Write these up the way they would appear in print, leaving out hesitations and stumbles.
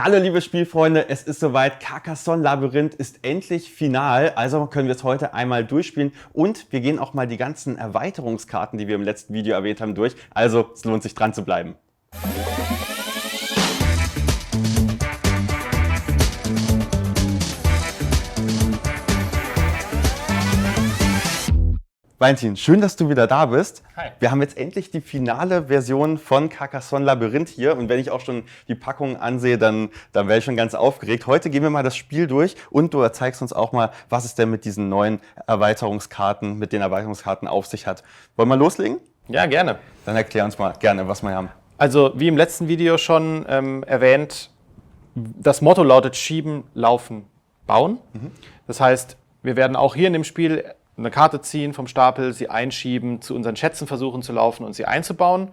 Hallo liebe Spielfreunde, es ist soweit, Carcassonne Labyrinth ist endlich final, also können wir es heute einmal durchspielen und wir gehen auch mal die ganzen Erweiterungskarten, die wir im letzten Video erwähnt haben, durch, also es lohnt sich dran zu bleiben. Valentin, schön, dass du wieder da bist. Hi. Wir haben jetzt endlich die finale Version von Carcassonne Labyrinth hier und wenn ich auch schon die Packung ansehe, dann wäre ich schon ganz aufgeregt. Heute gehen wir mal das Spiel durch und du zeigst uns auch mal, was es denn mit diesen neuen Erweiterungskarten, auf sich hat. Wollen wir loslegen? Ja, gerne. Dann erklär uns mal gerne, was wir haben. Also wie im letzten Video schon erwähnt, das Motto lautet Schieben, Laufen, Bauen. Das heißt, wir werden auch hier in dem Spiel eine Karte ziehen vom Stapel, sie einschieben, zu unseren Schätzen versuchen zu laufen und sie einzubauen.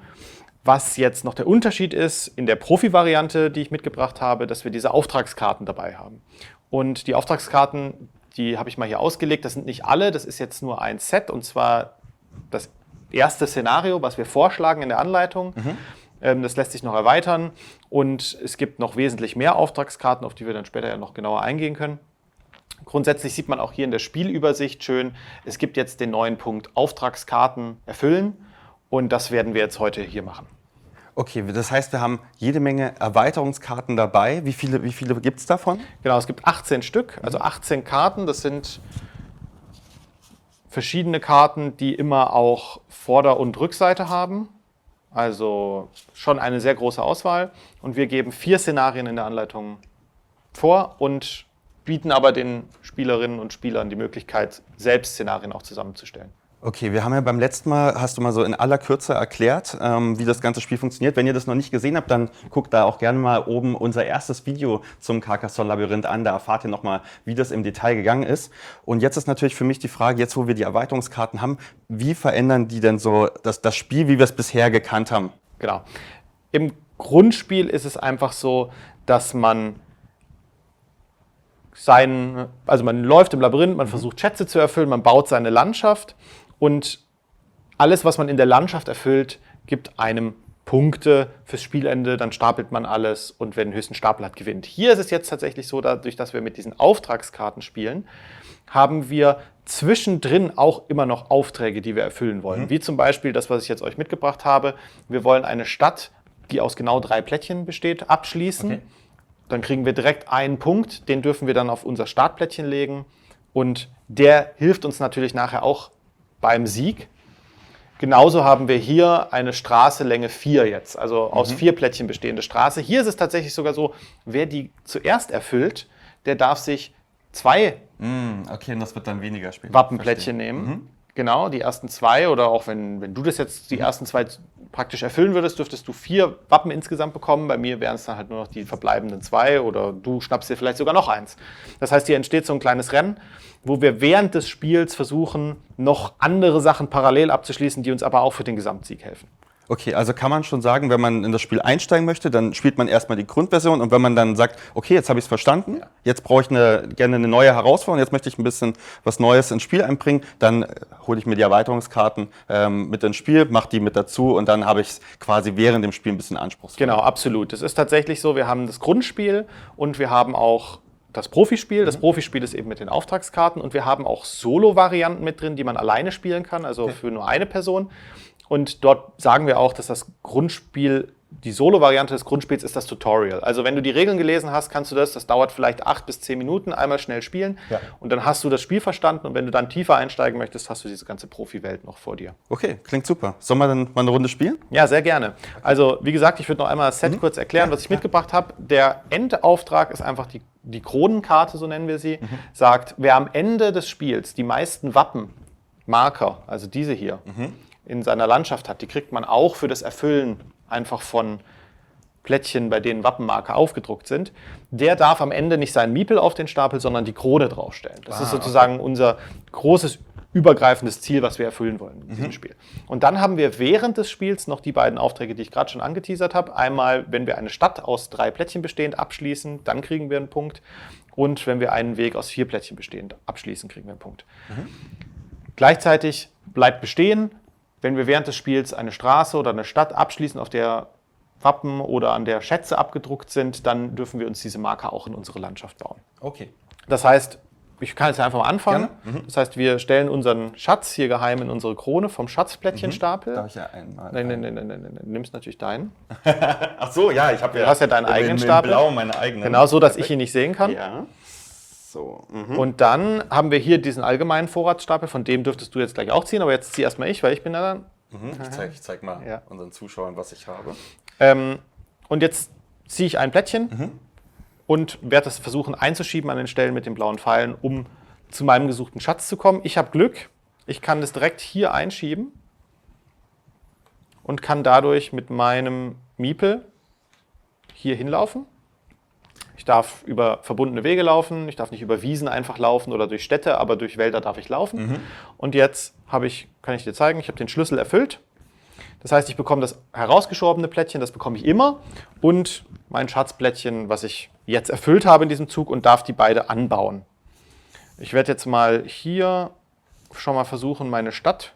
Was jetzt noch der Unterschied ist in der Profi-Variante, die ich mitgebracht habe, dass wir diese Auftragskarten dabei haben. Und die Auftragskarten, die habe ich mal hier ausgelegt, das sind nicht alle, das ist jetzt nur ein Set und zwar das erste Szenario, was wir vorschlagen in der Anleitung. Das lässt sich noch erweitern und es gibt noch wesentlich mehr Auftragskarten, auf die wir dann später ja noch genauer eingehen können. Grundsätzlich sieht man auch hier in der Spielübersicht schön, es gibt jetzt den neuen Punkt Auftragskarten erfüllen und das werden wir jetzt heute hier machen. Okay, das heißt, wir haben jede Menge Erweiterungskarten dabei. Wie viele gibt es davon? Genau, es gibt 18 Stück, also 18 Karten. Das sind verschiedene Karten, die immer auch Vorder- und Rückseite haben. Also schon eine sehr große Auswahl. Und wir geben 4 Szenarien in der Anleitung vor und bieten aber den Spielerinnen und Spielern die Möglichkeit, selbst Szenarien auch zusammenzustellen. Okay, wir haben ja beim letzten Mal, hast du mal so in aller Kürze erklärt, wie das ganze Spiel funktioniert. Wenn ihr das noch nicht gesehen habt, dann guckt da auch gerne mal oben unser erstes Video zum Carcassonne Labyrinth an. Da erfahrt ihr nochmal, wie das im Detail gegangen ist. Und jetzt ist natürlich für mich die Frage, jetzt wo wir die Erweiterungskarten haben, wie verändern die denn so das Spiel, wie wir es bisher gekannt haben? Genau. Im Grundspiel ist es einfach so, dass man man läuft im Labyrinth, man versucht Schätze zu erfüllen, man baut seine Landschaft und alles, was man in der Landschaft erfüllt, gibt einem Punkte fürs Spielende, dann stapelt man alles und wer den höchsten Stapel hat, gewinnt. Hier ist es jetzt tatsächlich so, dadurch, dass wir mit diesen Auftragskarten spielen, haben wir zwischendrin auch immer noch Aufträge, die wir erfüllen wollen. Wie zum Beispiel das, was ich jetzt euch mitgebracht habe. Wir wollen eine Stadt, die aus genau 3 Plättchen besteht, abschließen. Okay. Dann kriegen wir direkt einen Punkt, den dürfen wir dann auf unser Startplättchen legen und der hilft uns natürlich nachher auch beim Sieg. Genauso haben wir hier eine Straße Länge 4 jetzt, also aus 4 Plättchen bestehende Straße. Hier ist es tatsächlich sogar so, wer die zuerst erfüllt, der darf sich 2 Okay, und das wird dann weniger später. Wappenplättchen nehmen. Genau, die ersten 2 oder auch wenn du das jetzt die ersten 2 praktisch erfüllen würdest, dürftest du 4 Wappen insgesamt bekommen. Bei mir wären es dann halt nur noch die verbleibenden 2 oder du schnappst dir vielleicht sogar noch eins. Das heißt, hier entsteht so ein kleines Rennen, wo wir während des Spiels versuchen, noch andere Sachen parallel abzuschließen, die uns aber auch für den Gesamtsieg helfen. Okay, also kann man schon sagen, wenn man in das Spiel einsteigen möchte, dann spielt man erstmal die Grundversion und wenn man dann sagt, okay, jetzt habe ich es verstanden, jetzt brauche ich gerne eine neue Herausforderung, jetzt möchte ich ein bisschen was Neues ins Spiel einbringen, dann hole ich mir die Erweiterungskarten mit ins Spiel, mache die mit dazu und dann habe ich es quasi während dem Spiel ein bisschen anspruchsvoll. Genau, absolut. Es ist tatsächlich so, wir haben das Grundspiel und wir haben auch das Profispiel. Das Profispiel ist eben mit den Auftragskarten und wir haben auch Solo-Varianten mit drin, die man alleine spielen kann, also für nur eine Person. Und dort sagen wir auch, dass das Grundspiel, die Solo-Variante des Grundspiels ist das Tutorial. Also wenn du die Regeln gelesen hast, kannst du das dauert vielleicht 8 bis 10 Minuten, einmal schnell spielen und dann hast du das Spiel verstanden und wenn du dann tiefer einsteigen möchtest, hast du diese ganze Profi-Welt noch vor dir. Okay, klingt super. Sollen wir dann mal eine Runde spielen? Ja, sehr gerne. Also wie gesagt, ich würde noch einmal das Set kurz erklären, was ich mitgebracht habe. Der Endauftrag ist einfach die Kronenkarte, so nennen wir sie, sagt, wer am Ende des Spiels die meisten Wappenmarker, also diese hier, in seiner Landschaft hat, die kriegt man auch für das Erfüllen einfach von Plättchen, bei denen Wappenmarker aufgedruckt sind. Der darf am Ende nicht seinen Miepel auf den Stapel, sondern die Krone draufstellen. Das ist sozusagen unser großes übergreifendes Ziel, was wir erfüllen wollen in diesem Spiel. Und dann haben wir während des Spiels noch die beiden Aufträge, die ich gerade schon angeteasert habe. Einmal, wenn wir eine Stadt aus 3 Plättchen bestehend abschließen, dann kriegen wir einen Punkt. Und wenn wir einen Weg aus 4 Plättchen bestehend abschließen, kriegen wir einen Punkt. Gleichzeitig bleibt bestehen, wenn wir während des Spiels eine Straße oder eine Stadt abschließen, auf der Wappen oder an der Schätze abgedruckt sind, dann dürfen wir uns diese Marker auch in unsere Landschaft bauen. Okay. Das heißt, ich kann jetzt einfach mal anfangen. Gerne. Das heißt, wir stellen unseren Schatz hier geheim in unsere Krone vom Schatzplättchenstapel. Darf ich ja einmal... Nein, du nimmst natürlich deinen. Ach so, ja, ich habe ja... Du hast ja deinen eigenen in Stapel. Blau meine eigenen. Genau so, dass ich ihn nicht sehen kann. Ja. So. Und dann haben wir hier diesen allgemeinen Vorratsstapel, von dem dürftest du jetzt gleich auch ziehen, aber jetzt zieh erstmal ich, weil ich bin da dann. Ich zeig mal unseren Zuschauern, was ich habe. Und jetzt ziehe ich ein Plättchen und werde das versuchen einzuschieben an den Stellen mit den blauen Pfeilen, um zu meinem gesuchten Schatz zu kommen. Ich habe Glück, ich kann das direkt hier einschieben und kann dadurch mit meinem Miepel hier hinlaufen. Ich darf über verbundene Wege laufen, ich darf nicht über Wiesen einfach laufen oder durch Städte, aber durch Wälder darf ich laufen. Und jetzt kann ich dir zeigen, ich habe den Schlüssel erfüllt. Das heißt, ich bekomme das herausgeschobene Plättchen, das bekomme ich immer, und mein Schatzplättchen, was ich jetzt erfüllt habe in diesem Zug, und darf die beide anbauen. Ich werde jetzt mal hier schon mal versuchen, meine Stadt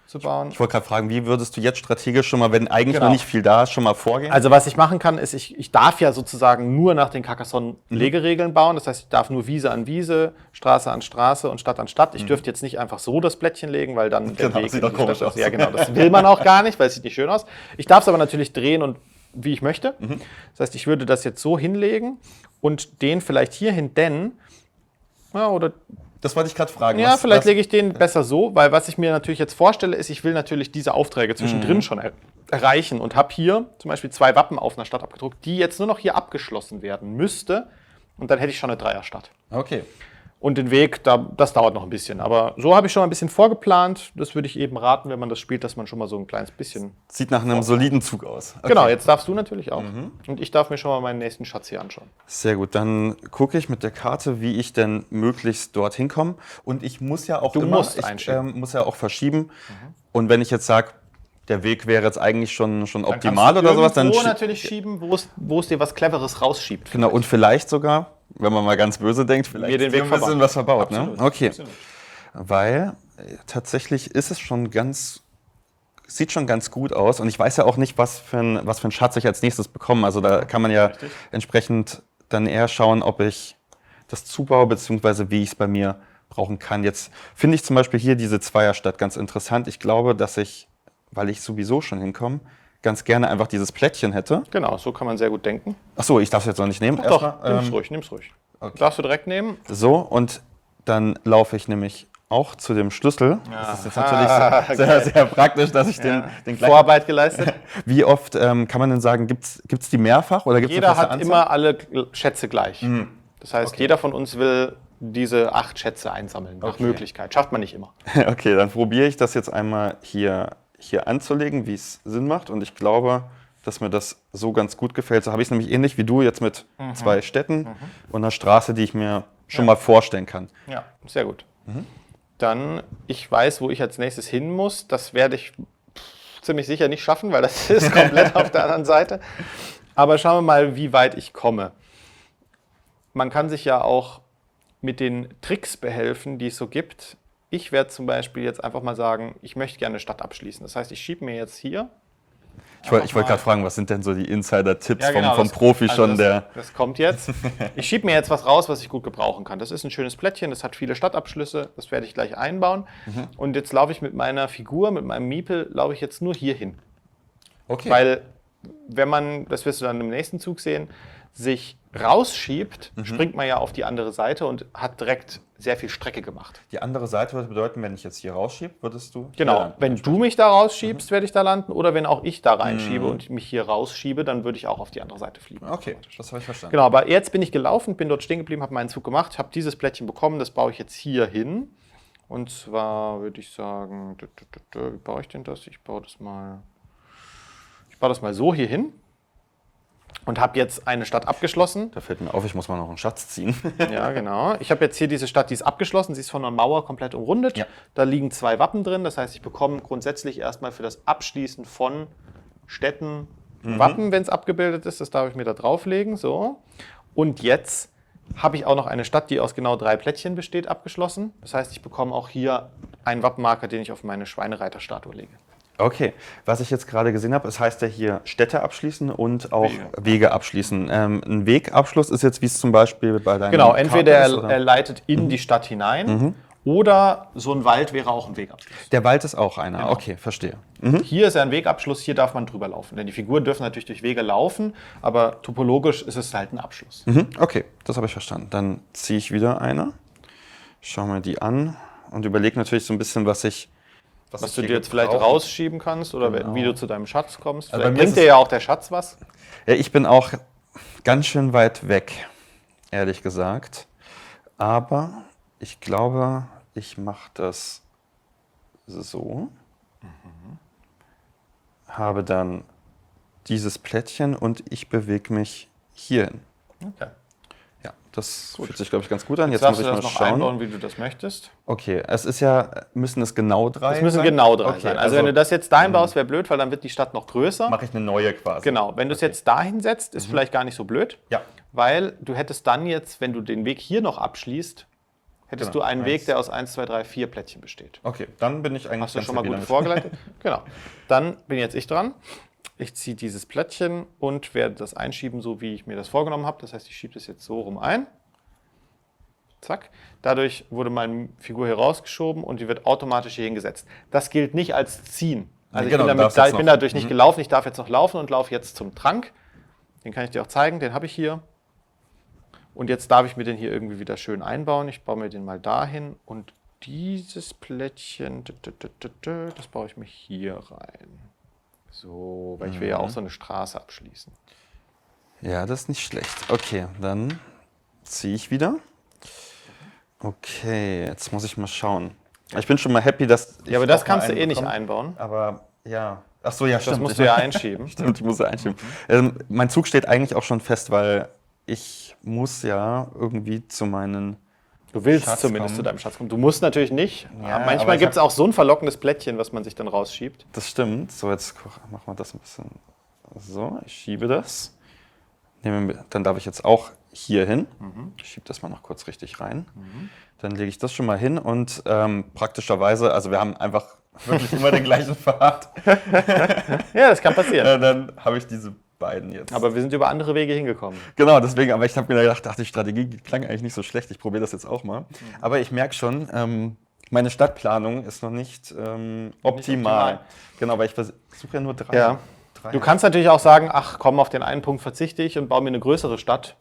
zu bauen. Ich wollte gerade fragen, wie würdest du jetzt strategisch schon mal, wenn eigentlich Genau. noch nicht viel da ist, schon mal vorgehen? Also was ich machen kann, ist, ich darf ja sozusagen nur nach den Carcassonne-Legeregeln bauen. Das heißt, ich darf nur Wiese an Wiese, Straße an Straße und Stadt an Stadt. Ich dürfte jetzt nicht einfach so das Plättchen legen, weil dann der Genau, Weg sieht in doch die komisch Stadt ist. aus. Ja, genau, das will man auch gar nicht, weil es sieht nicht schön aus. Ich darf es aber natürlich drehen und wie ich möchte. Das heißt, ich würde das jetzt so hinlegen und den vielleicht hier hin, denn oder das wollte ich gerade fragen. ja, vielleicht lege ich den besser so, weil was ich mir natürlich jetzt vorstelle, ist, ich will natürlich diese Aufträge zwischendrin schon erreichen und habe hier zum Beispiel 2 Wappen auf einer Stadt abgedruckt, die jetzt nur noch hier abgeschlossen werden müsste, und dann hätte ich schon eine Dreierstadt. Okay. Und den Weg, das dauert noch ein bisschen, aber so habe ich schon ein bisschen vorgeplant. Das würde ich eben raten, wenn man das spielt, dass man schon mal so ein kleines bisschen... Sieht nach einem soliden Zug aus. Okay. Genau, jetzt darfst du natürlich auch. Und ich darf mir schon mal meinen nächsten Schatz hier anschauen. Sehr gut, dann gucke ich mit der Karte, wie ich denn möglichst dorthin komme. Und ich muss ja auch muss ja auch verschieben. Und wenn ich jetzt sage, der Weg wäre jetzt eigentlich schon optimal oder sowas, dann natürlich schieben, wo es dir was Cleveres rausschiebt. genau, und vielleicht sogar, wenn man mal ganz böse denkt, vielleicht mir den Weg ein bisschen was verbaut. Absolut. Ne? Okay, Absolut. weil tatsächlich ist es sieht schon ganz gut aus, und ich weiß ja auch nicht, was für ein Schatz ich als nächstes bekomme. Also da kann man ja entsprechend dann eher schauen, ob ich das zubaue, beziehungsweise wie ich es bei mir brauchen kann. Jetzt finde ich zum Beispiel hier diese Zweierstadt ganz interessant. Ich glaube, dass ich, weil ich sowieso schon hinkomme, ganz gerne einfach dieses Plättchen hätte. Genau, so kann man sehr gut denken. Achso, ich darf es jetzt noch nicht nehmen. Doch, nimm's ruhig. Okay. Darfst du direkt nehmen? So, und dann laufe ich nämlich auch zu dem Schlüssel. Das ist jetzt natürlich sehr, sehr praktisch, dass ich den gleichen... Vorarbeit geleistet. Wie oft kann man denn sagen, gibt's die mehrfach? Oder gibt's Jeder eine feste hat Anzahl? immer alle Schätze gleich. Das heißt, jeder von uns will diese 8 Schätze einsammeln, nach Möglichkeit. Schafft man nicht immer. Okay, dann probiere ich das jetzt einmal hier anzulegen, wie es Sinn macht. Und ich glaube, dass mir das so ganz gut gefällt. So habe ich es nämlich ähnlich wie du jetzt mit 2 Städten und einer Straße, die ich mir schon mal vorstellen kann. Ja, sehr gut. Dann, ich weiß, wo ich als nächstes hin muss. Das werde ich ziemlich sicher nicht schaffen, weil das ist komplett auf der anderen Seite. Aber schauen wir mal, wie weit ich komme. Man kann sich ja auch mit den Tricks behelfen, die es so gibt. Ich werde zum Beispiel jetzt einfach mal sagen, ich möchte gerne eine Stadt abschließen. Das heißt, ich schiebe mir jetzt hier... Ich wollte gerade fragen, was sind denn so die Insider-Tipps Ja, genau, vom Profi schon? Das kommt jetzt. Ich schiebe mir jetzt was raus, was ich gut gebrauchen kann. Das ist ein schönes Plättchen, das hat viele Stadtabschlüsse, das werde ich gleich einbauen. Und jetzt laufe ich mit meiner Figur, mit meinem Miepel, laufe ich jetzt nur hier hin. Okay. Weil, wenn man, das wirst du dann im nächsten Zug sehen, sich rausschiebt, springt man ja auf die andere Seite und hat direkt sehr viel Strecke gemacht. Die andere Seite würde bedeuten, wenn ich jetzt hier rausschiebe, würdest du... Genau, wenn du mich da rausschiebst, werde ich da landen. Oder wenn auch ich da reinschiebe und mich hier rausschiebe, dann würde ich auch auf die andere Seite fliegen. Okay, das habe ich verstanden. Genau, aber jetzt bin ich gelaufen, bin dort stehen geblieben, habe meinen Zug gemacht, habe dieses Plättchen bekommen, das baue ich jetzt hier hin. Und zwar würde ich sagen, wie baue ich denn das? Ich baue das mal so hier hin. Und habe jetzt eine Stadt abgeschlossen. Da fällt mir auf, ich muss mal noch einen Schatz ziehen. Ja, genau. Ich habe jetzt hier diese Stadt, die ist abgeschlossen. Sie ist von einer Mauer komplett umrundet. Ja. Da liegen 2 Wappen drin. Das heißt, ich bekomme grundsätzlich erstmal für das Abschließen von Städten Wappen, wenn es abgebildet ist. Das darf ich mir da drauflegen. So. Und jetzt habe ich auch noch eine Stadt, die aus genau 3 Plättchen besteht, abgeschlossen. Das heißt, ich bekomme auch hier einen Wappenmarker, den ich auf meine Schweinereiterstatue lege. Okay, was ich jetzt gerade gesehen habe, es heißt ja hier Städte abschließen und auch Wege abschließen. Ein Wegabschluss ist jetzt, wie es zum Beispiel bei deinem Genau, entweder Karte ist, oder? er leitet in die Stadt hinein oder so ein Wald wäre auch ein Wegabschluss. Der Wald ist auch einer, Genau. okay, verstehe. Hier ist ja ein Wegabschluss, hier darf man drüber laufen. Denn die Figuren dürfen natürlich durch Wege laufen, aber topologisch ist es halt ein Abschluss. Okay, das habe ich verstanden. Dann ziehe ich wieder eine, schau mir die an und überlege natürlich so ein bisschen, was Was du hier dir jetzt vielleicht gebrauchen- rausschieben kannst oder Genau. wie du zu deinem Schatz kommst. Also bei Vielleicht mir ist bringt dir es- ja auch der Schatz was. Ja, ich bin auch ganz schön weit weg, ehrlich gesagt. Aber ich glaube, ich mache das so. Habe dann dieses Plättchen und ich bewege mich hierhin. Okay. Ja, das fühlt sich, glaube ich, ganz gut an. Jetzt Darfst muss du ich das mal noch schauen. einbauen, wie du das möchtest? Okay, es ist ja, müssen es genau 3 Es müssen sein? genau 3 Okay, sein. Also wenn du das jetzt dahin baust, wäre blöd, weil dann wird die Stadt noch größer. mache ich eine neue quasi. Genau, wenn du es jetzt dahin setzt, ist vielleicht gar nicht so blöd. Ja. Weil du hättest dann jetzt, wenn du den Weg hier noch abschließt, hättest Genau. du einen Weg, der aus 1, 2, 3, 4 Plättchen besteht. Okay, dann bin ich eigentlich Hast du ganz schon mal happy gut damit. vorgeleitet? Genau. Dann bin jetzt ich dran. Ich ziehe dieses Plättchen und werde das einschieben, so wie ich mir das vorgenommen habe. Das heißt, ich schiebe das jetzt so rum ein. Zack. Dadurch wurde meine Figur hier rausgeschoben und die wird automatisch hier hingesetzt. Das gilt nicht als Ziehen. Also Genau, du ich darfst jetzt bin noch. dadurch nicht gelaufen. Ich darf jetzt noch laufen und laufe jetzt zum Trank. Den kann ich dir auch zeigen. Den habe ich hier. Und jetzt darf ich mir den hier irgendwie wieder schön einbauen. Ich baue mir den mal dahin und dieses Plättchen, das baue ich mir hier rein. So, weil ich will ja auch so eine Straße abschließen. Ja, das ist nicht schlecht. Okay, dann ziehe ich wieder. Okay, jetzt muss ich mal schauen. Ich bin schon mal happy, dass ich Ja, aber das auch mal kannst du einen eh nicht bekomme. einbauen. Aber ja. Ach so, ja, stimmt. Das musst du ja einschieben. Stimmt, ich muss ja einschieben. Mein Zug steht eigentlich auch schon fest, weil ich muss ja irgendwie zu meinen... Du willst Schatz zumindest kommen. zu deinem Schatz kommen. Du musst natürlich nicht. Ja, Aber aber manchmal ich gibt es auch so ein verlockendes Plättchen, was man sich dann rausschiebt. Das stimmt. So, jetzt machen wir das ein bisschen so. Ich schiebe das. Dann darf ich jetzt auch hier hin. Ich schiebe das mal noch kurz richtig rein. Dann lege ich das schon mal hin und praktischerweise, also wir haben einfach wirklich immer den gleichen Pfad. Ja, das kann passieren. Dann habe ich diese beiden jetzt. Aber wir sind über andere Wege hingekommen. Genau, deswegen, aber ich habe mir gedacht, die Strategie klang eigentlich nicht so schlecht. Ich probiere das jetzt auch mal. Aber ich merke schon, meine Stadtplanung ist noch nicht optimal. Genau, weil ich versuche ja nur 3. Ja. Du kannst natürlich auch sagen, ach komm, auf den einen Punkt verzichte ich und baue mir eine größere Stadt.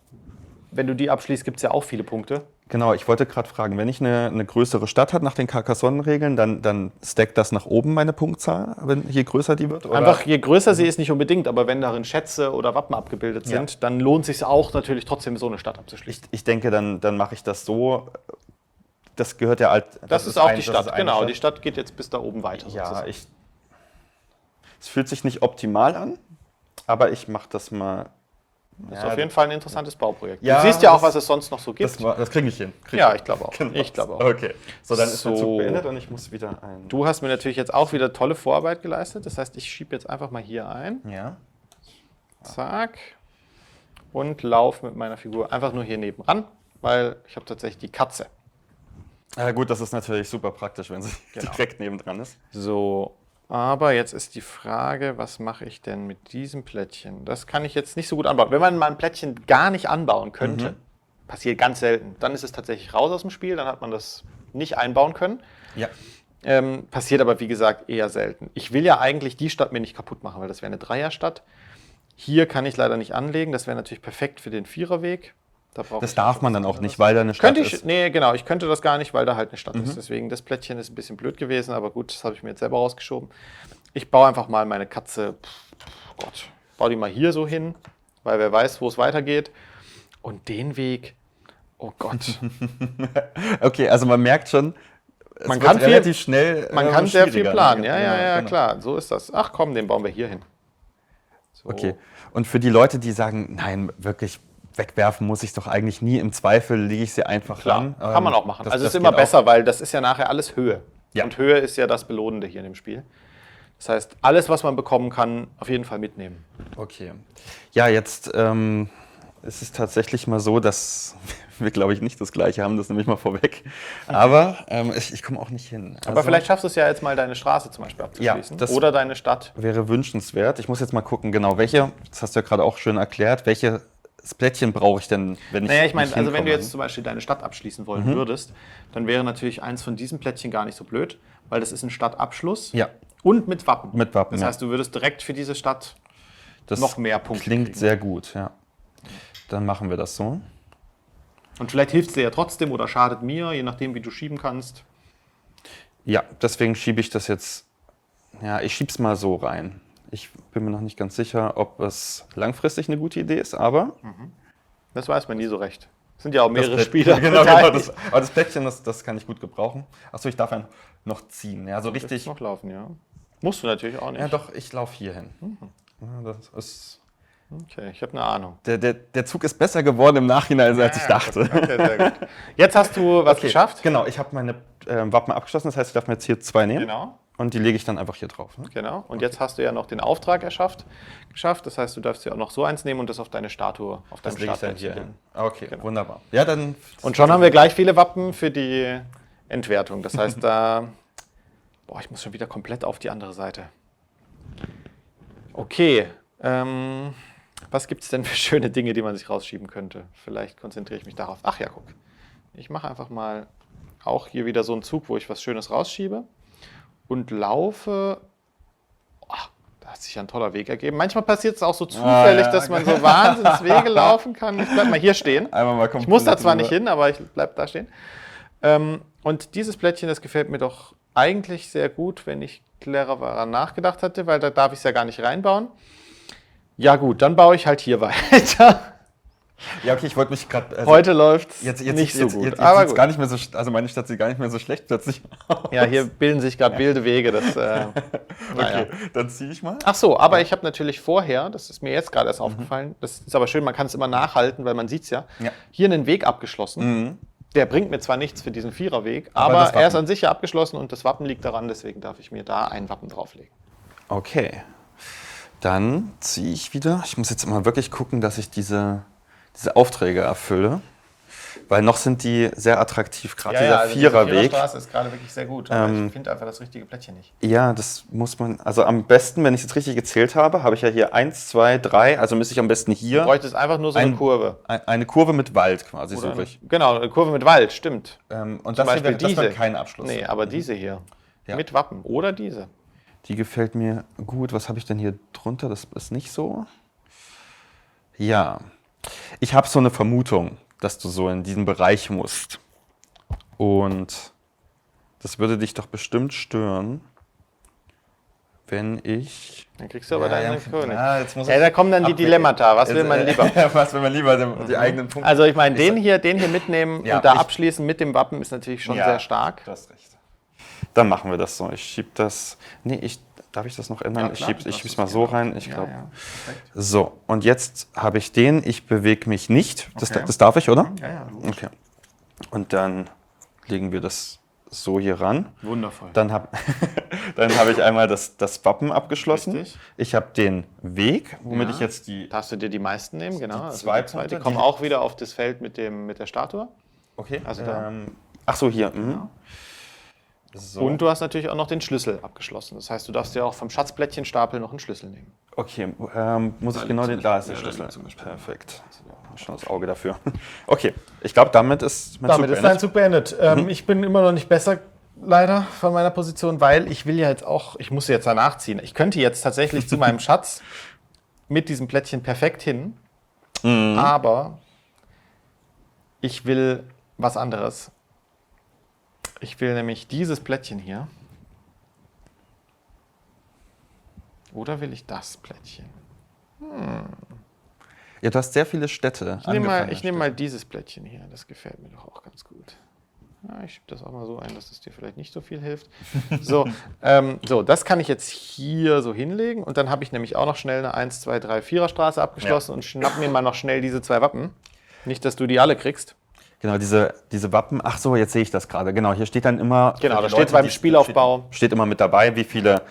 Wenn du die abschließt, gibt es ja auch viele Punkte. Genau, ich wollte gerade fragen, wenn ich eine größere Stadt habe nach den Carcassonne-Regeln, dann stackt das nach oben meine Punktzahl, je größer die wird? Oder? Einfach je größer sie ist, nicht unbedingt, aber wenn darin Schätze oder Wappen abgebildet sind, dann lohnt es sich auch natürlich trotzdem, so eine Stadt abzuschließen. Ich denke, dann mache ich das so. Das gehört ja alt. Das ist auch die Stadt, genau. Die Stadt geht jetzt bis da oben weiter. Ja, sozusagen. es fühlt sich nicht optimal an, aber ich mache das mal. Das ist auf jeden Fall ein interessantes Bauprojekt. Ja, du siehst ja auch, das- was es sonst noch so gibt. Das kriege ich hin. Ja, ich glaube auch. Genau. Ich glaube auch. Okay. So, dann ist der So. Zug beendet und ich muss wieder ein. Du hast mir natürlich jetzt auch wieder tolle Vorarbeit geleistet. Das heißt, ich schiebe jetzt einfach mal hier ein. Ja. Zack. Und laufe mit meiner Figur einfach nur hier nebenan, weil ich habe tatsächlich die Katze. Ja, gut, das ist natürlich super praktisch, wenn sie Genau. direkt nebendran ist. So, aber jetzt ist die Frage, was mache ich denn mit diesem Plättchen? Das kann ich jetzt nicht so gut anbauen. Wenn man mal ein Plättchen gar nicht anbauen könnte, passiert ganz selten, dann ist es tatsächlich raus aus dem Spiel, dann hat man das nicht einbauen können. Ja. Passiert aber, wie gesagt, eher selten. Ich will ja eigentlich die Stadt mir nicht kaputt machen, weil das wäre eine Dreierstadt. Hier kann ich leider nicht anlegen, das wäre natürlich perfekt für den Viererweg. Da brauche Das ich darf was man dann auch anderes. nicht, weil da eine Stadt Könnte ich, ist. nee, genau, ich könnte das gar nicht, weil da halt eine Stadt ist. Deswegen, das Plättchen ist ein bisschen blöd gewesen, aber gut, das habe ich mir jetzt selber rausgeschoben. Ich baue einfach mal meine Katze, Gott, baue die mal hier so hin, weil wer weiß, wo es weitergeht. Und den Weg, oh Gott, Okay, also man merkt schon, es Man wird kann viel- relativ schnell. man kann sehr viel schwieriger, planen. ne? Ja, genau. klar, so ist das. Ach komm, den bauen wir hier hin. So. Okay. Und für die Leute, die sagen, nein, wirklich wegwerfen muss ich doch eigentlich nie, im Zweifel lege ich sie einfach Klar, ran. kann man auch machen. Das- Also es das ist immer geht besser, auch. weil das ist ja nachher alles Höhe. Ja. Und Höhe ist ja das Belohnende hier in dem Spiel. Das heißt, alles, was man bekommen kann, auf jeden Fall mitnehmen. Okay. Ja, jetzt ist es tatsächlich mal so, dass wir, glaube ich, nicht das Gleiche haben, das nehme ich mal vorweg. Aber ich komme auch nicht hin. Aber vielleicht schaffst du es ja jetzt mal, deine Straße zum Beispiel abzuschließen. das oder deine Stadt. Wäre wünschenswert. Ich muss jetzt mal gucken, genau welche, das hast du ja gerade auch schön erklärt, welches Plättchen brauche ich denn, wenn ich Naja, ich meine, nicht also wenn du hinkomme? jetzt zum Beispiel deine Stadt abschließen wollen würdest, dann wäre natürlich eins von diesen Plättchen gar nicht so blöd, weil das ist ein Stadtabschluss Ja. und mit Wappen. Mit Wappen, Das ja. heißt, du würdest direkt für diese Stadt Das noch mehr Punkte klingt kriegen. sehr gut, ja. Dann machen wir das so. Und vielleicht hilft es dir ja trotzdem oder schadet mir, je nachdem, wie du schieben kannst. Ja, deswegen schiebe ich das jetzt, ja, ich schiebe es mal so rein. Ich bin mir noch nicht ganz sicher, ob es langfristig eine gute Idee ist, aber... Das weiß man nie so recht. Es sind ja auch mehrere Das Spieler. Genau, beteiligt. aber das Plättchen, das kann ich gut gebrauchen. Achso, ich darf einen noch ziehen. Ja, so Richtig richtig. noch laufen, ja. Musst du natürlich auch nicht. Ja, doch, ich laufe hier hin. Ja, das ist, Okay, ich habe eine Ahnung. der Zug ist besser geworden im Nachhinein, als ich dachte. Okay, sehr gut. Jetzt hast du was geschafft. Genau, ich habe meine Wappen abgeschlossen. Das heißt, ich darf mir jetzt hier 2 nehmen. Genau. Und die lege ich dann einfach hier drauf. Ne? Genau. Und jetzt hast du ja noch den Auftrag geschafft. Das heißt, du darfst ja auch noch so eins nehmen und das auf deine Statue, auf Das deinem lege ich dann Startplättchen hier legen. hin. Okay, wunderbar. Ja, dann. Und schon haben wir gleich viele Wappen für die Entwertung. Das heißt, ich muss schon wieder komplett auf die andere Seite. Okay. Was gibt es denn für schöne Dinge, die man sich rausschieben könnte? Vielleicht konzentriere ich mich darauf. Ach ja, guck. Ich mache einfach mal auch hier wieder so einen Zug, wo ich was Schönes rausschiebe und laufe. Oh, da hat sich ja ein toller Weg ergeben. Manchmal passiert es auch so zufällig, dass man so Wahnsinnswege laufen kann. Ich bleib mal hier stehen. Einmal mal Ich muss da zwar nicht hin, aber ich bleib da stehen. Und dieses Plättchen, das gefällt mir doch eigentlich sehr gut, wenn ich cleverer nachgedacht hatte, weil da darf ich es ja gar nicht reinbauen. Ja gut, dann baue ich halt hier weiter. Ja, okay, ich wollte mich gerade. Heute läuft es Jetzt nicht so gut. Jetzt aber sieht's gut. gar nicht mehr so, also meine Stadt sieht gar nicht mehr so schlecht plötzlich aus. Ja, hier bilden sich gerade wilde Wege. Naja. Okay, dann ziehe ich mal. Ach so, aber ich habe natürlich vorher, das ist mir jetzt gerade erst aufgefallen, das ist aber schön, man kann es immer nachhalten, weil man sieht es ja, hier einen Weg abgeschlossen. Der bringt mir zwar nichts für diesen Viererweg, Aber aber das Wappen. er ist an sich ja abgeschlossen und das Wappen liegt daran, deswegen darf ich mir da ein Wappen drauflegen. Okay, dann ziehe ich wieder. Ich muss jetzt immer wirklich gucken, dass ich diese Aufträge erfülle, weil noch sind die sehr attraktiv, gerade dieser Viererweg. ist gerade wirklich sehr gut, aber ich finde einfach das richtige Plättchen nicht. Ja, das muss man, also am besten, wenn ich es jetzt richtig gezählt habe, habe ich ja hier 1, 2, 3, also müsste ich am besten Du hier bräuchtest einfach nur so eine Kurve. eine Kurve mit Wald quasi Oder suche ich. Genau, eine Kurve mit Wald, stimmt. Und Zum das hier Beispiel das wäre diese. kein Abschluss. Nee, aber diese hier. Ja. Mit Wappen. Oder diese. Die gefällt mir gut. Was habe ich denn hier drunter? Das ist nicht so. Ja, ich habe so eine Vermutung, dass du so in diesen Bereich musst. Und das würde dich doch bestimmt stören, wenn ich... Dann kriegst du aber deinen König. Ja, jetzt muss Ja, da kommen dann die Dilemmata. Was will man lieber? Was will man lieber? Die eigenen Punkte. Also ich meine, den hier mitnehmen Ja, und da ich- abschließen mit dem Wappen ist natürlich schon Ja, sehr stark. Du hast recht. Dann machen wir das so. Ich schiebe das... Nee, darf ich das noch ändern? Ja, klar, ich du schiebe darfst es es mal so gerne. rein. Ich glaube... Ja, perfekt. So, und jetzt habe ich den. Ich bewege mich nicht. Okay. Das darf ich, oder? Ja, ja, Okay. Und dann legen wir das so hier ran. Wundervoll. Dann habe ich einmal das Wappen abgeschlossen. Richtig. Ich habe den Weg, womit Ja. ich jetzt die... Darfst du dir die meisten nehmen, genau. Die Also zwei die Punkte, die kommen die- auch wieder auf das Feld mit der Statue. Okay. Also da. Ach so, hier. So. Und du hast natürlich auch noch den Schlüssel abgeschlossen. Das heißt, du darfst dir auch vom Schatzplättchenstapel noch einen Schlüssel nehmen. Okay, muss ich genau liegt den... zum Da ist der Beispiel. Ja, da Schlüssel. liegt zum Beispiel. Perfekt. Schon das Auge dafür. Okay, ich glaube, damit ist mein Damit Zug ist dein beendet. Zug beendet. Ich bin immer noch nicht besser, leider, von meiner Position, weil ich will ja jetzt auch, ich muss jetzt danach ziehen. Ich könnte jetzt tatsächlich zu meinem Schatz mit diesem Plättchen perfekt hin, aber ich will was anderes. Ich will nämlich dieses Plättchen hier. Oder will ich das Plättchen? Ja, du hast sehr viele Städte. Ich nehme angefangene mal dieses Plättchen hier. Das gefällt mir doch auch ganz gut. Ja, ich schiebe das auch mal so ein, dass es dir vielleicht nicht so viel hilft. So, das kann ich jetzt hier so hinlegen. Und dann habe ich nämlich auch noch schnell eine 1, 2, 3, 4er Straße abgeschlossen und schnapp mir mal noch schnell diese 2 Wappen. Nicht, dass du die alle kriegst. Genau, diese Wappen. Ach so, jetzt sehe ich das gerade. Genau, hier steht dann immer. Genau, für da die steht Leute, beim die- Spielaufbau. Steht immer mit dabei, wie viele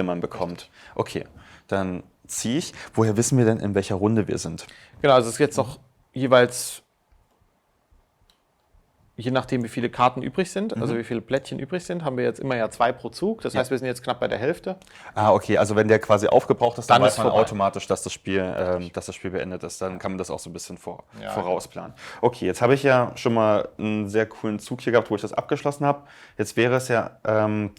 man bekommt. Okay, dann ziehe ich. Woher wissen wir denn, in welcher Runde wir sind? Genau, also es ist jetzt noch jeweils je nachdem, wie viele Karten übrig sind, also wie viele Plättchen übrig sind, haben wir jetzt immer ja 2 pro Zug. Das heißt, wir sind jetzt knapp bei der Hälfte. Ah, okay, also wenn der quasi aufgebraucht ist, dann Dann weiß ist man vorbei. automatisch, dass das Spiel beendet ist. Dann kann man das auch so ein bisschen vorausplanen. Okay, jetzt habe ich ja schon mal einen sehr coolen Zug hier gehabt, wo ich das abgeschlossen habe. Jetzt wäre es ja,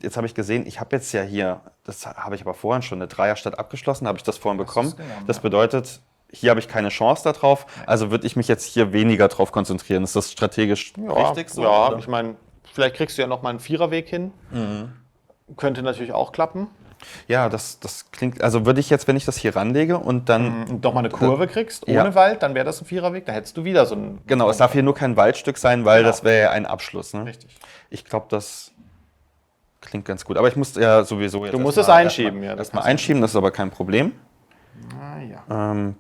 jetzt habe ich gesehen, ich habe jetzt ja hier, das habe ich aber vorhin schon, eine Dreierstadt abgeschlossen, habe ich das vorhin bekommen. Das bedeutet, hier habe ich keine Chance darauf, also würde ich mich jetzt hier weniger drauf konzentrieren. Ist das strategisch richtig so? Ja, oder? ich meine, vielleicht kriegst du ja nochmal einen Viererweg hin. Könnte natürlich auch klappen. Ja, das klingt, also würde ich jetzt, wenn ich das hier ranlege und dann, Und nochmal eine Kurve kriegst, ohne Ja. Wald, dann wäre das ein Viererweg. Da hättest du wieder so einen... genau, es darf hier nur kein Waldstück sein, weil Genau. das wäre ja ein Abschluss. Ne? Richtig. Ich glaube, das klingt ganz gut. Aber ich muss ja sowieso jetzt Du musst erstmal- es einschieben, ja, das Erstmal kannst du. einschieben, das ist aber kein Problem. Ah, ja.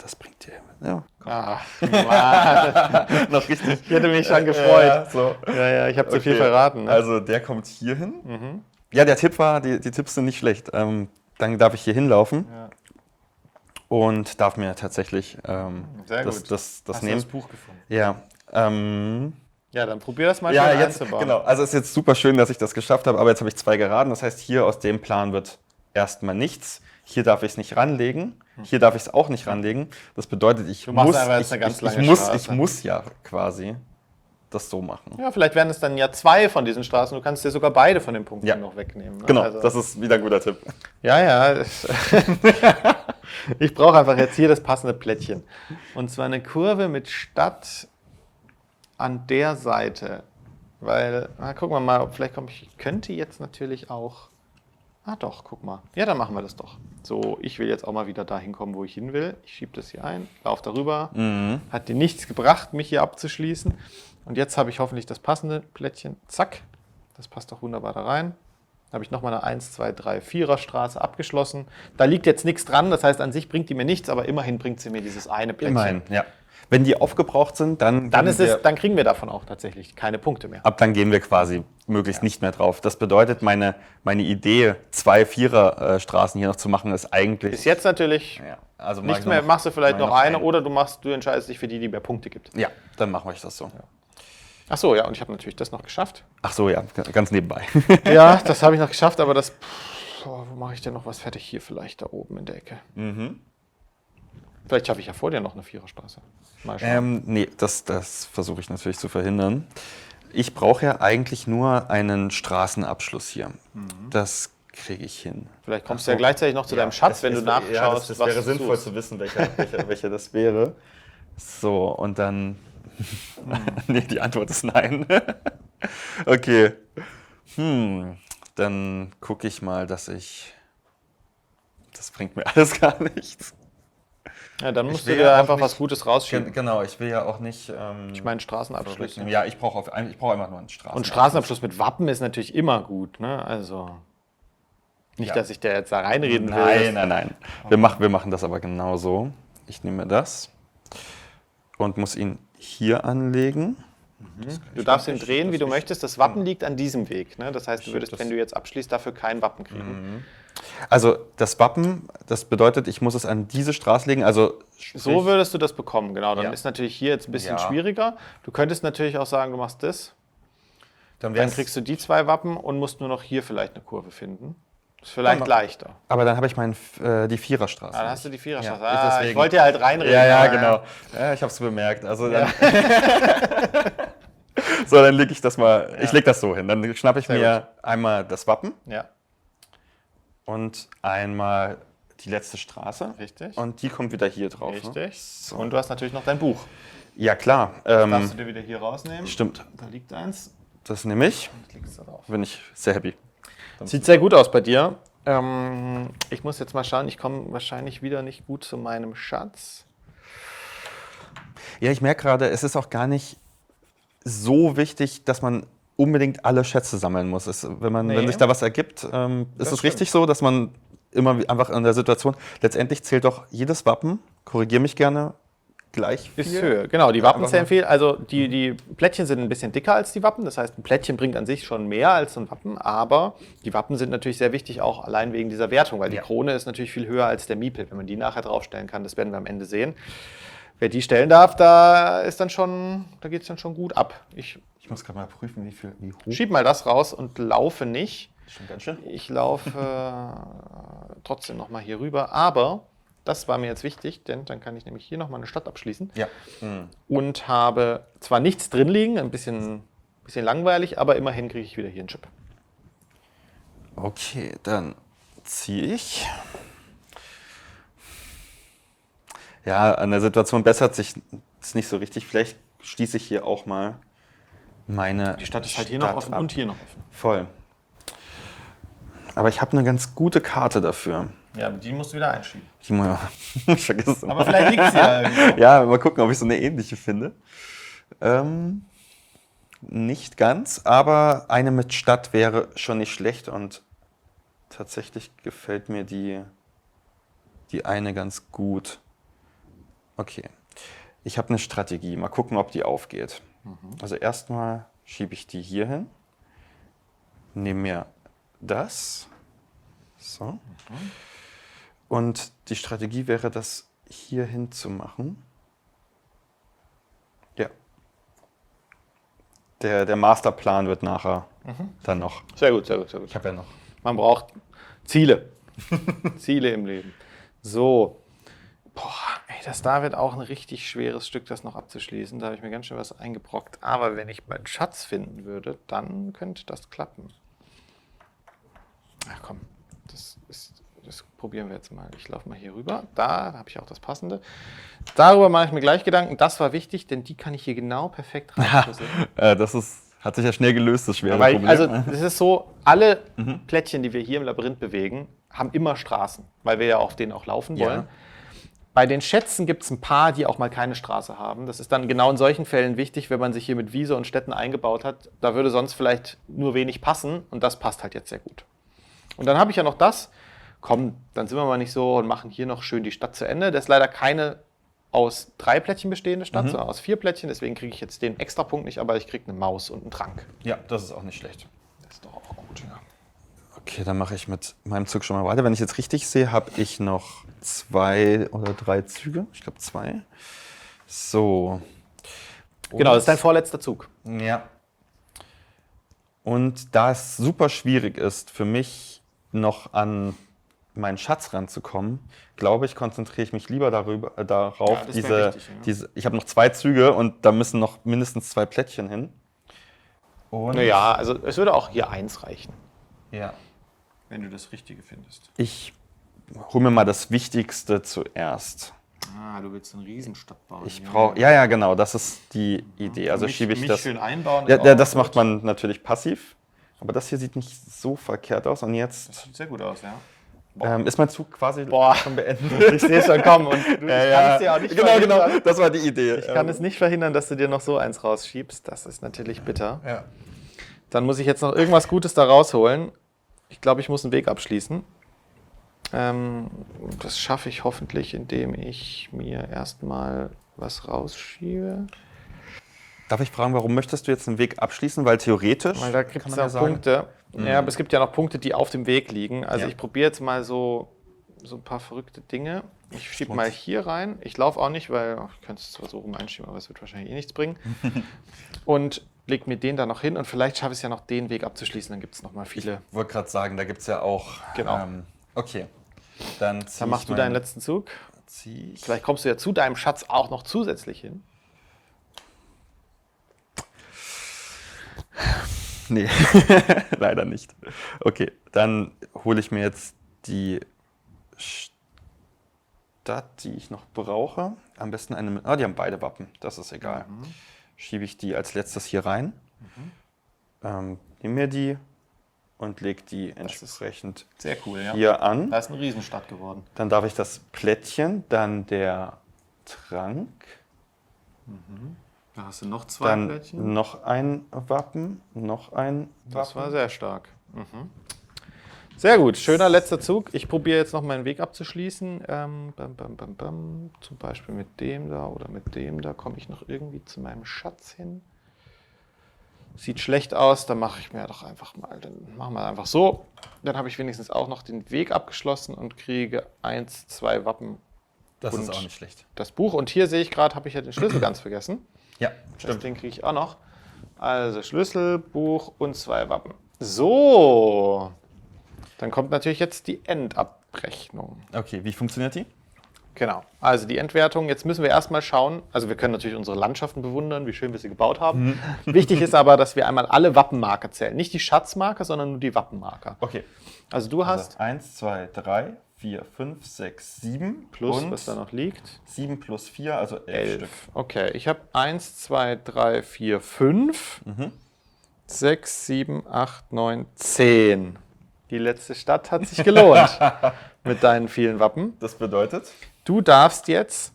Das bringt dir. Ja. Ah, Mann. Noch richtig. Ich hätte mich schon gefreut. so. Ja, ich habe zu viel Okay. verraten. Ne? Also der kommt hier hin. Ja, der Tipp war, die Tipps sind nicht schlecht. Dann darf ich hier hinlaufen Ja. und darf mir tatsächlich Sehr das gut. nehmen. Hast du das Buch gefunden? Ja. Ja, dann probier das mal Ja, schön jetzt, einzubauen. genau. Also es ist jetzt super schön, dass ich das geschafft habe, aber jetzt habe ich 2 geraden. Das heißt, hier aus dem Plan wird erstmal nichts. Hier darf ich es nicht ranlegen. Hier darf ich es auch nicht ranlegen. Das bedeutet, ich machst muss, aber jetzt eine ganz lange ich Straße. muss ja quasi das so machen. Ja, vielleicht werden es dann ja 2 von diesen Straßen. Du kannst dir sogar beide von den Punkten Ja. noch wegnehmen. Ne? Genau, Also, das ist wieder ein guter Tipp. ja. Ich brauche einfach jetzt hier das passende Plättchen. Und zwar eine Kurve mit Stadt an der Seite. Weil, gucken wir mal, vielleicht komme ich, könnte jetzt natürlich auch. Ah doch, guck mal. Ja, dann machen wir das doch. So, ich will jetzt auch mal wieder dahin kommen, wo ich hin will. Ich schiebe das hier ein, laufe darüber. Hat dir nichts gebracht, mich hier abzuschließen. Und jetzt habe ich hoffentlich das passende Plättchen. Zack, das passt doch wunderbar da rein. Da habe ich nochmal eine 1, 2, 3, 4er Straße abgeschlossen. Da liegt jetzt nichts dran, das heißt, an sich bringt die mir nichts, aber immerhin bringt sie mir dieses eine Plättchen. Immerhin, ja. Wenn die aufgebraucht sind, dann Dann kriegen wir davon auch tatsächlich keine Punkte mehr. ab dann gehen wir quasi möglichst nicht mehr drauf. Das bedeutet, meine Idee, 2 Vierer-Straßen hier noch zu machen, ist eigentlich Bis jetzt natürlich ja, also mach nichts ich mehr, noch- machst du vielleicht mach ich noch eine eine. oder du entscheidest dich für die mehr Punkte gibt. Ja, dann machen wir das so. Ach so, ja, und ich habe natürlich das noch geschafft. Ach so, ja, ganz nebenbei. Ja, das habe ich noch geschafft, aber das. Wo mache ich denn noch was fertig? Hier vielleicht da oben in der Ecke. Vielleicht schaffe ich ja vor dir noch eine Viererstraße. Mal schauen. Nee, das versuche ich natürlich zu verhindern. Ich brauche ja eigentlich nur einen Straßenabschluss hier. Das kriege ich hin. Vielleicht kommst du ja gleichzeitig noch zu deinem Schatz, wenn du nachschaust, das was wäre du sinnvoll suchst. zu wissen, welcher das wäre. So, und dann... nee, die Antwort ist nein. Okay. Dann gucke ich mal, dass ich... Das bringt mir alles gar nichts. Ja, dann musst du will dir ja auch einfach nicht- was Gutes rausschieben. Genau, ich will ja auch nicht... Ich meine Straßenabschluss. ja, ich brauche einfach nur einen Straßenabschluss. Und Straßenabschluss mit Wappen ist natürlich immer gut, ne? Also nicht, Ja. dass ich da jetzt da reinreden will. Nein. Wir machen das aber genau so. Ich nehme das und muss ihn hier anlegen. Du darfst ihn drehen, wie du möchtest. Das Wappen liegt an diesem Weg. Ne? Das heißt, du würdest, wenn du jetzt abschließt, dafür kein Wappen kriegen. Also das Wappen, das bedeutet, ich muss es an diese Straße legen. Also So würdest du das bekommen, genau. Dann Ja. ist natürlich hier jetzt ein bisschen Ja. schwieriger. Du könntest natürlich auch sagen, du machst das. dann Dann kriegst du die 2 Wappen und musst nur noch hier vielleicht eine Kurve finden. Ist vielleicht Ja, leichter. Aber dann habe ich die Viererstraße. Dann hast du die Viererstraße. Ja, Ich deswegen. wollte ja halt reinreden. Ja, aber- genau. Ja, ich habe es bemerkt. Also dann so, dann lege ich das mal. Ich lege das so hin. Dann schnappe ich Sehr mir einmal das Wappen Ja, und einmal die letzte Straße. richtig. Und die kommt wieder hier drauf. Ne? Richtig. So. Und du hast natürlich noch dein Buch. Ja, klar. Darfst du dir wieder hier rausnehmen? Stimmt. Da liegt eins. Das nehme ich. Und klickst da drauf. Bin ich sehr happy. Sieht sehr gut aus bei dir. Ich muss jetzt mal schauen, ich komme wahrscheinlich wieder nicht gut zu meinem Schatz. Ja, ich merke gerade, es ist auch gar nicht so wichtig, dass man unbedingt alle Schätze sammeln muss. Wenn Nee. sich da was ergibt, ist es stimmt. richtig so, dass man immer einfach in der Situation, letztendlich zählt doch jedes Wappen, korrigiere mich gerne, gleich viel. Ist Höhe. Genau, die Wappen einfach zählen viel. Also die Plättchen sind ein bisschen dicker als die Wappen. Das heißt, ein Plättchen bringt an sich schon mehr als ein Wappen. Aber die Wappen sind natürlich sehr wichtig, auch allein wegen dieser Wertung. Weil die Ja. Krone ist natürlich viel höher als der Miepel. Wenn man die nachher draufstellen kann, das werden wir am Ende sehen. Wer die stellen darf, da geht es dann schon gut ab. Ich Ich muss gerade mal prüfen, wie hoch. schieb mal das raus und laufe nicht. Schon ganz schön. Ich laufe trotzdem nochmal hier rüber. Aber das war mir jetzt wichtig, denn dann kann ich nämlich hier nochmal eine Stadt abschließen. Ja. Und habe zwar nichts drin liegen, ein bisschen langweilig, aber immerhin kriege ich wieder hier einen Chip. Okay, dann ziehe ich. Ja, an der Situation bessert sich es nicht so richtig. Vielleicht schließe ich hier auch mal meine Die Stadt ist halt hier noch offen ab. und hier noch offen. Voll. Aber ich habe eine ganz gute Karte dafür. Ja, die musst du wieder einschieben. Ich vergesse es immer. Aber vielleicht liegt sie ja irgendwo. Ja, mal gucken, ob ich so eine ähnliche finde. Nicht ganz, aber eine mit Stadt wäre schon nicht schlecht und tatsächlich gefällt mir die eine ganz gut. Okay, ich habe eine Strategie. Mal gucken, ob die aufgeht. Also erstmal schiebe ich die hier hin, nehme mir das. So. Und die Strategie wäre, das hier hin zu machen. Ja. Der Masterplan wird nachher dann noch. Sehr gut, sehr gut, sehr gut. Ich habe ja noch. Man braucht Ziele. Ziele im Leben. So. Boah, ey, da wird auch ein richtig schweres Stück, das noch abzuschließen. Da habe ich mir ganz schön was eingebrockt. Aber wenn ich meinen Schatz finden würde, dann könnte das klappen. Ach komm, das probieren wir jetzt mal. Ich laufe mal hier rüber. Da habe ich auch das Passende. Darüber mache ich mir gleich Gedanken. Das war wichtig, denn die kann ich hier genau perfekt reinschlüsseln. Hat sich ja schnell gelöst, das schwere Weil, Problem. also, das ist so, alle Plättchen, die wir hier im Labyrinth bewegen, haben immer Straßen, weil wir ja auf denen auch laufen wollen. Ja. Bei den Schätzen gibt es ein paar, die auch mal keine Straße haben. Das ist dann genau in solchen Fällen wichtig, wenn man sich hier mit Wiese und Städten eingebaut hat. Da würde sonst vielleicht nur wenig passen und das passt halt jetzt sehr gut. Und dann habe ich ja noch das. Komm, dann sind wir mal nicht so und machen hier noch schön die Stadt zu Ende. Das ist leider keine aus 3 Plättchen bestehende Stadt, sondern aus 4 Plättchen. Deswegen kriege ich jetzt den Extrapunkt nicht, aber ich kriege eine Maus und einen Trank. Ja, das ist auch nicht schlecht. Das ist doch auch gut, ja. Okay, dann mache ich mit meinem Zug schon mal weiter. Wenn ich jetzt richtig sehe, habe ich noch 2 oder 3 Züge. Ich glaube 2. So. Genau, das ist dein vorletzter Zug. Ja. Und da es super schwierig ist, für mich noch an meinen Schatz ranzukommen, glaube ich, konzentriere ich mich lieber darauf, Ja, das wäre wichtig, ja. ich habe noch 2 Züge und da müssen noch mindestens 2 Plättchen hin. Und Naja, also es würde auch hier 1 reichen, ja. wenn du das Richtige findest. Ich hole mir mal das Wichtigste zuerst. Ah, du willst eine Riesenstadt bauen. Ich brauche, ja, genau, das ist die Idee. Also schiebe ich das. schön einbauen. Ja, das macht man natürlich passiv. Aber das hier sieht nicht so verkehrt aus. Und jetzt Das sieht sehr gut aus, ja. ist mein Zug quasi schon beendet. Ich sehe es schon kommen. Und ich kann es dir auch nicht verhindern. Genau, das war die Idee. Ich kann es nicht verhindern, dass du dir noch so eins rausschiebst. Das ist natürlich bitter. Ja. Dann muss ich jetzt noch irgendwas Gutes da rausholen. Ich glaube, ich muss einen Weg abschließen. Das schaffe ich hoffentlich, indem ich mir erstmal was rausschiebe. Darf ich fragen, warum möchtest du jetzt einen Weg abschließen? Weil theoretisch. Weil da gibt kann es man ja sagen. Punkte. Ja, aber es gibt ja noch Punkte, die auf dem Weg liegen. Also Ja. ich probiere jetzt mal so ein paar verrückte Dinge. Ich schiebe mal hier rein. Ich laufe auch nicht, weil ich könnte es zwar so rum einschieben, aber es wird wahrscheinlich eh nichts bringen. Und leg mir den da noch hin und vielleicht schaffe ich es ja noch, den Weg abzuschließen. Dann gibt es noch mal viele. Ich wollte gerade sagen, da gibt es ja auch. Genau. Okay. Dann Dann machst du deinen letzten Zug. Vielleicht kommst du ja zu deinem Schatz auch noch zusätzlich hin. Nee, leider nicht. Okay, dann hole ich mir jetzt die Stadt, die ich noch brauche. Am besten eine mit. Die haben beide Wappen, das ist egal. Schiebe ich die als letztes hier rein. Nehme mir die und lege die entsprechend Sehr cool, ja. hier an. Da ist eine Riesenstadt geworden. Dann darf ich das Plättchen, dann der Trank, Da hast du noch 2 dann Plättchen. noch ein Wappen, noch ein Wappen. Das war sehr stark. Sehr gut, schöner letzter Zug. Ich probiere jetzt noch meinen Weg abzuschließen. Zum Beispiel mit dem da oder mit dem da komme ich noch irgendwie zu meinem Schatz hin. Sieht schlecht aus, dann mache ich mir doch einfach mal, dann machen wir einfach so. Dann habe ich wenigstens auch noch den Weg abgeschlossen und kriege 1, 2 Wappen Das und ist auch nicht schlecht. das Buch. Und hier sehe ich gerade, habe ich ja den Schlüssel ganz vergessen. Ja, Den kriege ich auch noch. Also Schlüssel, Buch und 2 Wappen. So, dann kommt natürlich jetzt die Endabrechnung. Okay, wie funktioniert die? Genau, also die Endwertung. Jetzt müssen wir erstmal schauen, also wir können natürlich unsere Landschaften bewundern, wie schön wir sie gebaut haben. Wichtig ist aber, dass wir einmal alle Wappenmarker zählen. Nicht die Schatzmarker, sondern nur die Wappenmarker. Okay. Also du hast 1, 2, 3, 4, 5, 6, 7 plus, und was da noch liegt, 7 plus 4, also 11 Stück. Okay, ich habe 1, 2, 3, 4, 5, 6, 7, 8, 9, 10. Die letzte Stadt hat sich gelohnt mit deinen vielen Wappen. Das bedeutet? Du darfst jetzt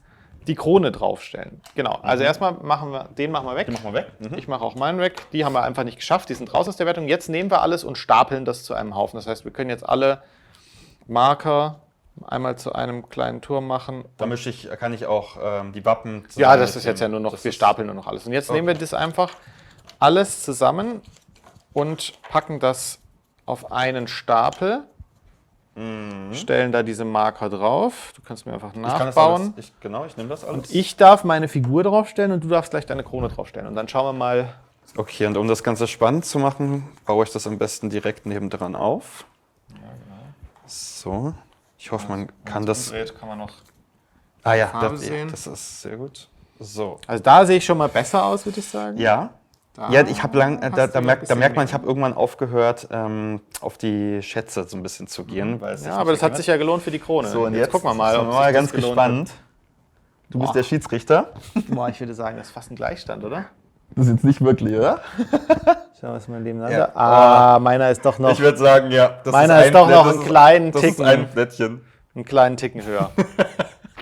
die Krone draufstellen. Genau, also erstmal machen wir weg. Den machen wir weg. Ich mache auch meinen weg. Die haben wir einfach nicht geschafft, die sind raus aus der Wertung. Jetzt nehmen wir alles und stapeln das zu einem Haufen. Das heißt, wir können jetzt alle Marker einmal zu einem kleinen Turm machen. Da kann ich auch die Wappen zusammen. Ja, das ist jetzt ja nur noch, wir stapeln nur noch alles. Und jetzt nehmen wir das einfach alles zusammen und packen das auf einen Stapel. Stellen da diese Marker drauf. Du kannst mir einfach nachbauen. Ich nehme das alles. Und ich darf meine Figur draufstellen und du darfst gleich deine Krone draufstellen. Und dann schauen wir mal. Okay, und um das Ganze spannend zu machen, baue ich das am besten direkt nebendran auf. Ja, genau. So. Ich hoffe, man kann das. Umdreht, kann man noch Ah ja, Farbe sehen. das ist sehr gut. So. Also da sehe ich schon mal besser aus, würde ich sagen. Ja. Da Ja, ich habe hast da du merkt ein man, bisschen ich habe irgendwann aufgehört, auf die Schätze so ein bisschen zu gehen. Weil es Ja, aber das hat sich ja gelohnt für die Krone. So, und jetzt gucken wir mal, sind ob wir mal sich ganz das gelohnt gespannt. Du bist der Schiedsrichter. hat. Boah, ich würde sagen, das ist fast ein Gleichstand, oder? Das ist jetzt nicht wirklich, oder? Schauen wir es mal Ja. nebeneinander. Ah, meiner ist doch noch, Ich würde sagen, ja. Das meiner ist doch noch einen kleinen Das ist Ticken, ein Plättchen. einen kleinen Ticken höher.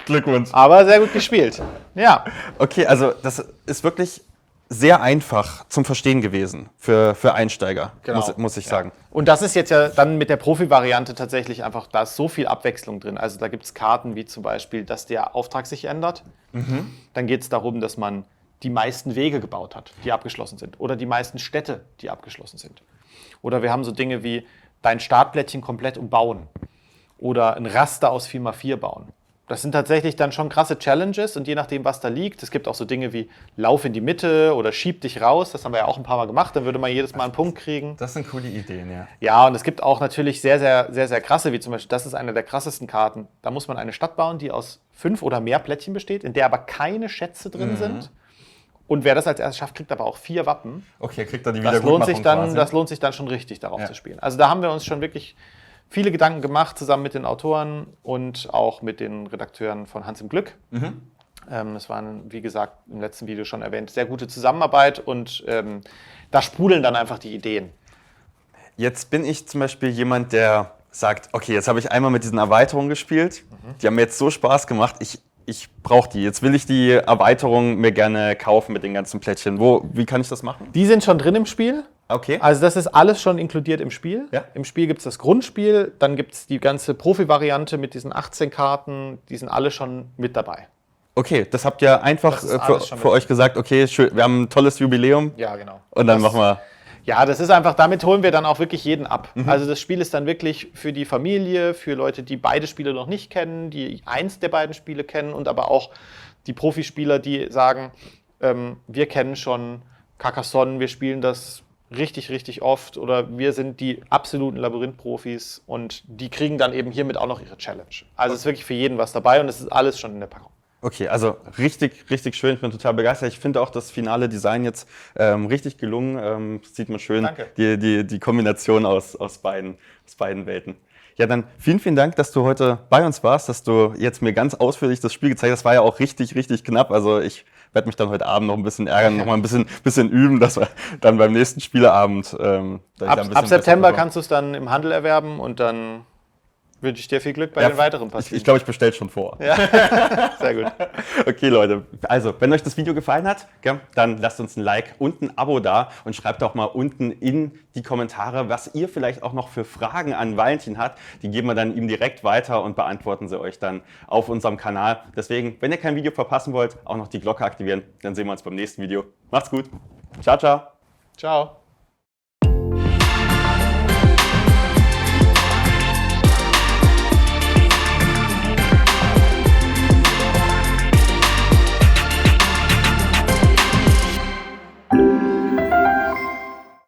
Glückwunsch. Aber sehr gut gespielt. Ja. Okay, also das ist wirklich sehr einfach zum Verstehen gewesen für Einsteiger, Genau. muss ich sagen. Und das ist jetzt ja dann mit der Profi-Variante tatsächlich einfach, da ist so viel Abwechslung drin. Also da gibt es Karten wie zum Beispiel, dass der Auftrag sich ändert. Dann geht es darum, dass man die meisten Wege gebaut hat, die abgeschlossen sind. Oder die meisten Städte, die abgeschlossen sind. Oder wir haben so Dinge wie dein Startplättchen komplett umbauen. Oder ein Raster aus 4x4 bauen. Das sind tatsächlich dann schon krasse Challenges und je nachdem, was da liegt, es gibt auch so Dinge wie Lauf in die Mitte oder Schieb dich raus, das haben wir ja auch ein paar Mal gemacht, dann würde man jedes Mal einen Punkt kriegen. Das sind coole Ideen, ja. Ja, und es gibt auch natürlich sehr, sehr, sehr, sehr krasse, wie zum Beispiel, das ist eine der krassesten Karten. Da muss man eine Stadt bauen, die aus 5 oder mehr Plättchen besteht, in der aber keine Schätze drin sind. Und wer das als erstes schafft, kriegt aber auch 4 Wappen. Okay, kriegt er die Das Wiedergutmachung lohnt sich dann schon richtig, darauf Ja. zu spielen. Also da haben wir uns schon wirklich viele Gedanken gemacht, zusammen mit den Autoren und auch mit den Redakteuren von Hans im Glück. Es war, wie gesagt, im letzten Video schon erwähnt, sehr gute Zusammenarbeit und da sprudeln dann einfach die Ideen. Jetzt bin ich zum Beispiel jemand, der sagt, okay, jetzt habe ich einmal mit diesen Erweiterungen gespielt, die haben mir jetzt so Spaß gemacht, ich brauche die. Jetzt will ich die Erweiterung mir gerne kaufen mit den ganzen Plättchen. Wie kann ich das machen? Die sind schon drin im Spiel. Okay. Also das ist alles schon inkludiert im Spiel. Ja. Im Spiel gibt es das Grundspiel, dann gibt es die ganze Profi-Variante mit diesen 18 Karten, die sind alle schon mit dabei. Okay, das habt ihr einfach Das ist alles schon für mit. euch gesagt, okay, schön, wir haben ein tolles Jubiläum Ja, genau. und dann machen wir... Ja, das ist einfach, damit holen wir dann auch wirklich jeden ab. Also das Spiel ist dann wirklich für die Familie, für Leute, die beide Spiele noch nicht kennen, die eins der beiden Spiele kennen und aber auch die Profispieler, die sagen, wir kennen schon Carcassonne, wir spielen das richtig, richtig oft oder wir sind die absoluten Labyrinth-Profis und die kriegen dann eben hiermit auch noch ihre Challenge. Also es ist wirklich für jeden was dabei und es ist alles schon in der Packung. Okay, also richtig, richtig schön. Ich bin total begeistert. Ich finde auch das finale Design jetzt richtig gelungen. Sieht man schön, Danke. die Kombination aus beiden Welten. Ja, dann vielen, vielen Dank, dass du heute bei uns warst, dass du jetzt mir ganz ausführlich das Spiel gezeigt hast. Das war ja auch richtig, richtig knapp. Also ich werde mich dann heute Abend noch ein bisschen ärgern, noch mal ein bisschen üben, dass wir dann beim nächsten Spieleabend... Ab September kannst du es dann im Handel erwerben und dann wünsche ich dir viel Glück bei den weiteren Partien. Ich glaube, ich bestelle schon vor. Ja, sehr gut. Okay, Leute. Also, wenn euch das Video gefallen hat, dann lasst uns ein Like und ein Abo da und schreibt auch mal unten in die Kommentare, was ihr vielleicht auch noch für Fragen an Valentin habt. Die geben wir dann ihm direkt weiter und beantworten sie euch dann auf unserem Kanal. Deswegen, wenn ihr kein Video verpassen wollt, auch noch die Glocke aktivieren. Dann sehen wir uns beim nächsten Video. Macht's gut. Ciao, ciao. Ciao.